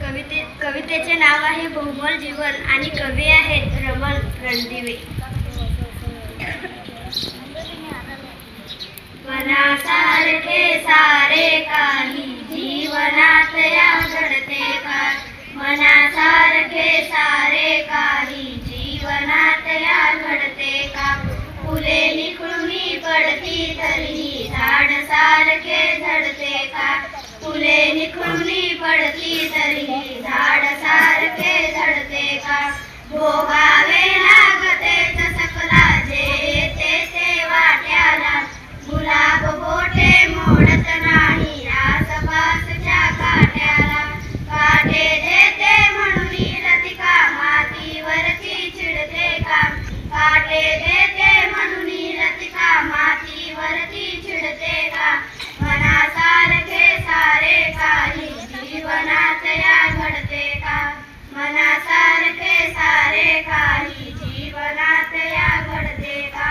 कवितेचे नाव आहे बहुमोल जीवन आणि कवी आहेत रमण रणदिवे. मनासारखे सारे काही जीवनात या घडते का, मनासारखे सारे काही जीवनात या घडते का. फुले निखळून पडती तरीही झाड सारखे झडते का, फुले निखळून पडती तरीही झाड सारखे झडते का. भोगावे लागतेच सकला जे येते ते वाट्याला, गुलाब बोटे मोडत नाही आसपासच्या काट्याला. काटे देते म्हणून लतिका मातीवरती चिडते का, काटे देते म्हणून लतिका मातीवरती चिडते का. मनासारखे सारे काही जीवनात या घडते का, मनासारखे सारे काही जीवनात या घडते का.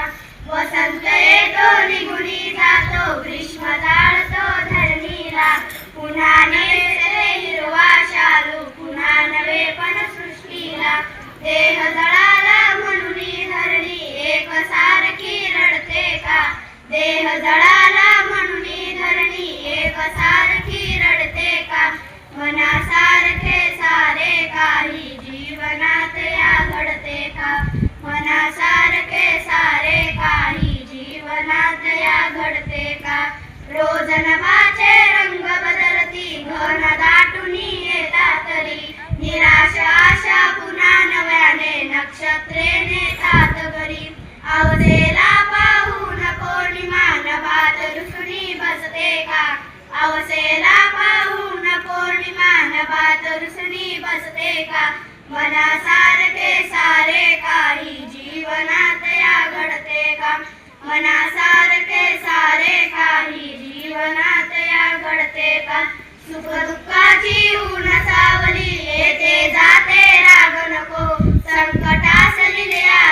वसंत येतो निघुनी जातो, ग्रीष्म जाळतो धरणीला, पुन्हा नेसते हिरवा शालू, पुन्हा नवे पण सृष्टीला. देह जळाला म्हणून धरणी एकसारखी रडते का, देह जळाला म्हणून धरणी एकसारखी रडते का. मनासारखे सारे काही जीवनात या घडते का, मनासारखे सारे काही जीवनात या घडते का. रोज नभाचे रंग बदलती घन दाटून येतात तरी, निराश आशा पुन्हा नव्याने नक्षत्रे नेतात घरी. अवसेला पाहून पौर्णिमा नभात रुसुनी बसते का, अवसेला पाहून पौर्णिमा नभात रुसुनी बसते का. मनासारखे सारे काही जीवनात या घडते का, मनासारखे सारे काही जीवनात या घडते का. सुख दुःखाची ऊन सावली येते जाते राग नको, संकटासली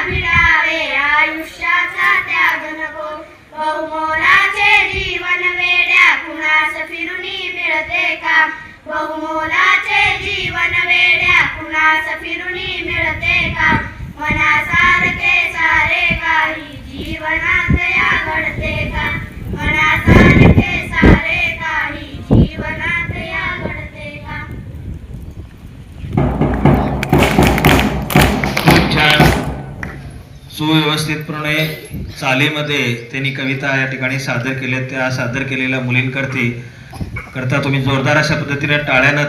भिडावे आयुष्याचा त्याग नको. बहुमोलाचे जीवन वेड्या कुणास फिरुनी मिळते का, बहुमोलाचे जीवन वेड्या कुणास फिरुनी मिळते का. मनासारखे सारे काही जीवनात या घडते का, मनासारखे सारे काही जीवनात या घडते का. खूप छान सुव्यवस्थितपणे चालीमध्ये त्यांनी कविता या ठिकाणी सादर केल्या. त्या सादर केलेल्या मुलींकरती करता तुम्ही जोरदार अशा पद्धतीने टाळ्यानं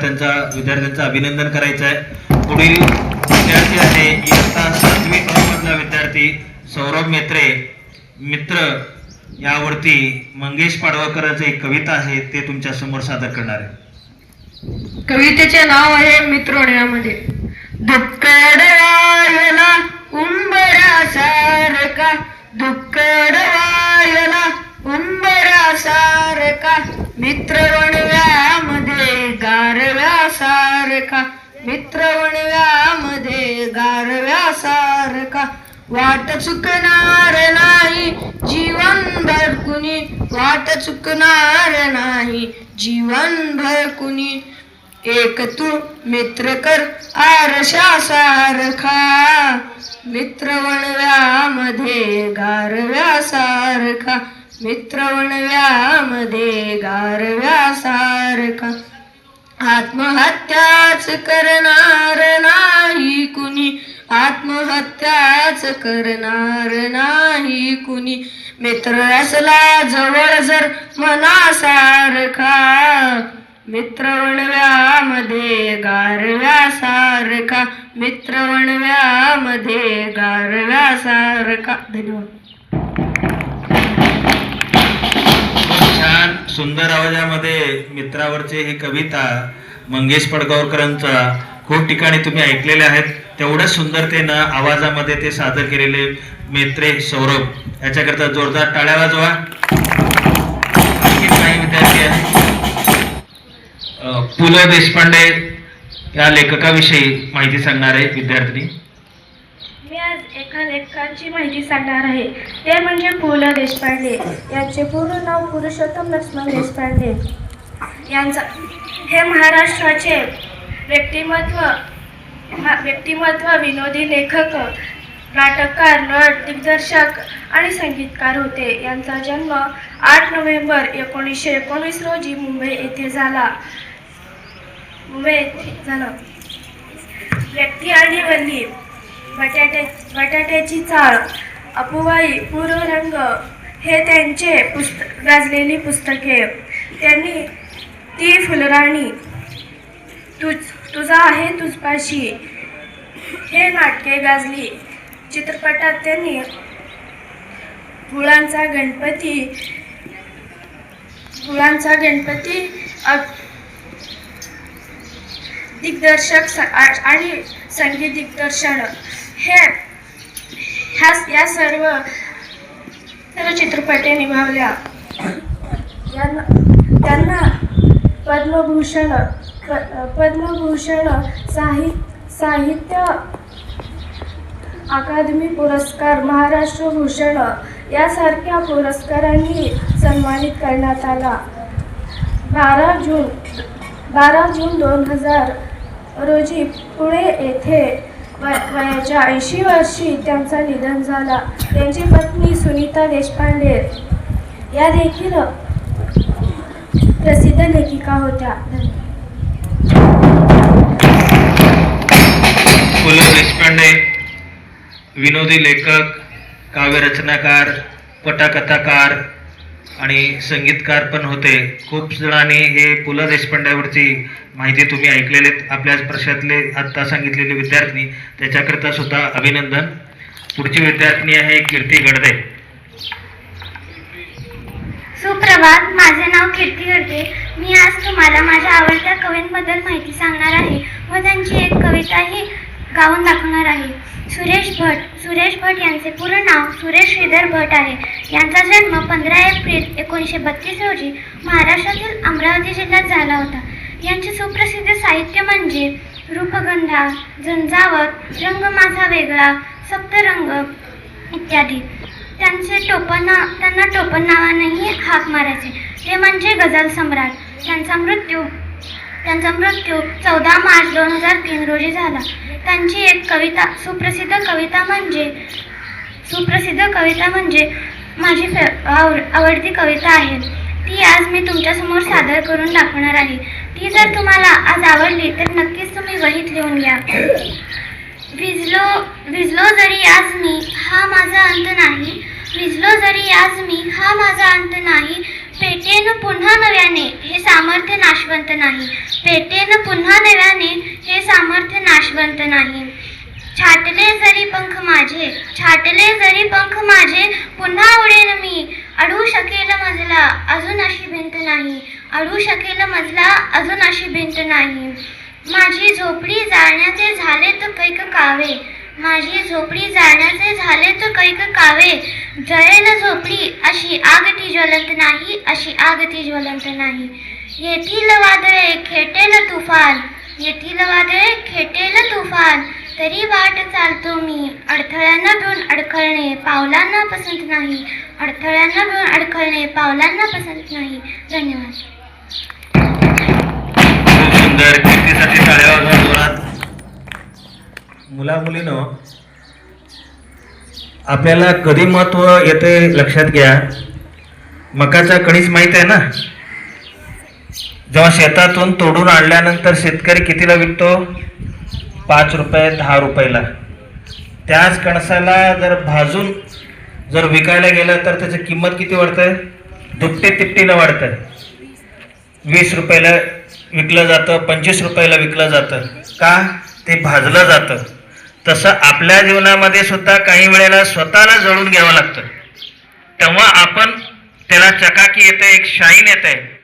विद्यार्थ्यांचं अभिनंदन करायचं आहे. पुढील विद्यार्थी आहे इयत्ता 7वी क मधला विद्यार्थी सौरभ मेत्रे. मित्र यावरती मंगेश पाडवकरांचं एक कविता आहे, ते तुमच्या समोर सादर करणार आहे. कवितेचे नाव आहे मित्रोड्यामध्ये. दुःख डवायला उंबरासारखा, दुःख डवायला उंबरासारखा, मित्र वणव्यामध्ये गारव्यासारखा, मित्र वणव्यामध्ये गारव्यासारखा. वाट चुकणार नाही जीवनभर कुणी, वाट चुकणार नाही जीवनभर कुणी. एक तू मित्र कर आरशासारखा, मित्र वणव्यामध्ये गारव्यासारखा, मित्र वणव्यामध्ये गारव्यासारखा. आत्महत्याच करणार नाही कुणी, आत्महत्याच करणार नाही कुणी. मित्र असला जवळ जर मनासारखा, मित्र वणव्यामध्ये गारव्यासारखा, मित्र वणव्यामध्ये गारव्यासारखा. धन्यवाद. छान सुंदर आवाजामध्ये मित्रावरचे ही कविता मंगेश पडगावकरांचा खूप ठिकाणी तुम्ही ऐकलेले आहेत. तेवढ्या सुंदरतेनं आवाजामध्ये ते सादर केलेले मेत्रे सौरभ, याच्याकरता जोरदार टाळ्या वाजवा. आणखी काही विद्यार्थी आहेत. पु ल देशपांडे या लेखकाविषयी माहिती सांगणारे विद्यार्थी. मी आज एका लेखकाची माहिती सांगणार आहे, ते म्हणजे पु ल देशपांडे. यांचे पूर्ण नाव पुरुषोत्तम लक्ष्मण देशपांडे. हे महाराष्ट्राचे व्यक्तिमत्व विनोदी लेखक, नाटककार, नट, दिग्दर्शक आणि संगीतकार होते. यांचा जन्म 8 नोव्हेंबर 1919 रोजी मुंबई येथे झाला. व्यक्ती आणि वल्ली, बटाट्याची चाळ, अपुबाई, पूर्वरंग हे त्यांचे गाजलेली पुस्तके. त्यांनी ती फुलराणी, तुझा आहे तुझपाशी हे नाटके गाजली. चित्रपटात त्यांनी फुलांचा गणपती दिग्दर्शक आणि संगीत दिग्दर्शन या सर्व चित्रपटे निभावल्या. त्यांना पद्मभूषण, साहित्य अकादमी पुरस्कार, महाराष्ट्र भूषण यासारख्या पुरस्कारांनी सन्मानित करण्यात आला. 12 जून 2000 रोजी पुणे येथे वयाच्या 80 वर्षी त्यांचा निधन झाला. त्यांची पत्नी सुनीता देशपांडे या देखील प्रसिद्ध लेखिका होत्या. पु ल देशपांडे विनोदी लेखक, काव्यरचनाकार, पटकथाकार आणि संगीतकार पण होते. खूप जणांनी हे पु ल देशपांड्यावरची माहिती तुम्ही ऐकलेले. आपल्या प्रशातले आत्ता सांगितलेले विद्यार्थी, त्याच्याकरता सुद्धा अभिनंदन. पुढची विद्यार्थिनी आहे कीर्ती गडदे. सुप्रभात, माझे नाव कीर्ती गडदे. मी आज तुम्हाला माझ्या आवडत्या कवींबद्दल माहिती सांगणार आहे व त्यांची एक कविताही गाऊन दाखवणार आहे. सुरेश भट यांचे पूर्ण नाव सुरेश श्रीधर भट आहे. यांचा जन्म 15 एप्रिल 1932 रोजी महाराष्ट्रातील अमरावती जिल्ह्यात झाला होता. यांचे सुप्रसिद्ध साहित्य म्हणजे रूपगंधा, झंझावत, रंग माझा वेगळा, सप्तरंग इत्यादी. त्यांना टोपण नावानेही हाक मारायचे, ते म्हणजे गझल सम्राट. त्यांचा मृत्यू 14 मार्च 2003 रोजी झाला. त्यांची एक सुप्रसिद्ध कविता म्हणजे माझी आवडती कविता आहे. ती आज मी तुमच्यासमोर सादर करून दाखवणार आहे. ती जर तुम्हाला आज आवडली तर नक्कीच तुम्ही वहीत लिहून घ्या. विझलो जरी आज मी, हा माझा अंत नाही. विझलो जरी आज मी, हा माझा अंत नाही. पेटेन पुन्हा नव्याने, हे सामर्थ्य नाशवंत नाही. पेटेन पुन्हा नव्याने, हे सामर्थ्य नाशवंत नाही. छाटले जरी पंख माझे, पुन्हा उडेन मी. अडवू शकेल मजला, अजून अशी भिंत नाही. अडवू शकेल मजला, अजून अशी भिंत नाही. माझी झोपडी जाळण्याचे झाले तर कैक कावे. माझी झोपडी जाळण्याचे झाले तर कैक कावे. जळेल झोपडी, अशी आग ती ज्वलंत नाही. अशी आग ती ज्वलंत नाही. येथील वादळे खेटेल तुफान, येथील वादळे खेटेल तुफान. तरी वाट चालतो मी, अडथळ्यांना भिऊन अडखळणे पावलांना पसंत नाही. अडथळ्यांना भिऊन अडखळणे पावलांना पसंत नाही. धन्यवाद. खूप सुंदर. कीर्तीसाठी टाळ्या वाजवा जोरात. मुला मुलीनो, आपल्याला कधी महत्व येते लक्षात घ्या. मकाचा कणीस माहित आहे ना? जेव्हा शेतातून तोडून आणल्यानंतर शेतकरी कितीला विकतो? 5 रुपये 10 रुपयाला. त्याच कणसाला जर भाजून जर विकायला गेलं तर त्याची किंमत किती वाढते? दुपटे तिपटीनं वाढतं. 20 रुपयाला विकलं जातं, 25 रुपयाला विकलं जातं. का? ते भाजलं जातं. तसं आपल्या जीवनामध्ये सुद्धा काही वेळेला स्वतःला जळून घ्यावं लागतं. तेव्हा आपण त्याला चकाकी येते, एक शाईन येते.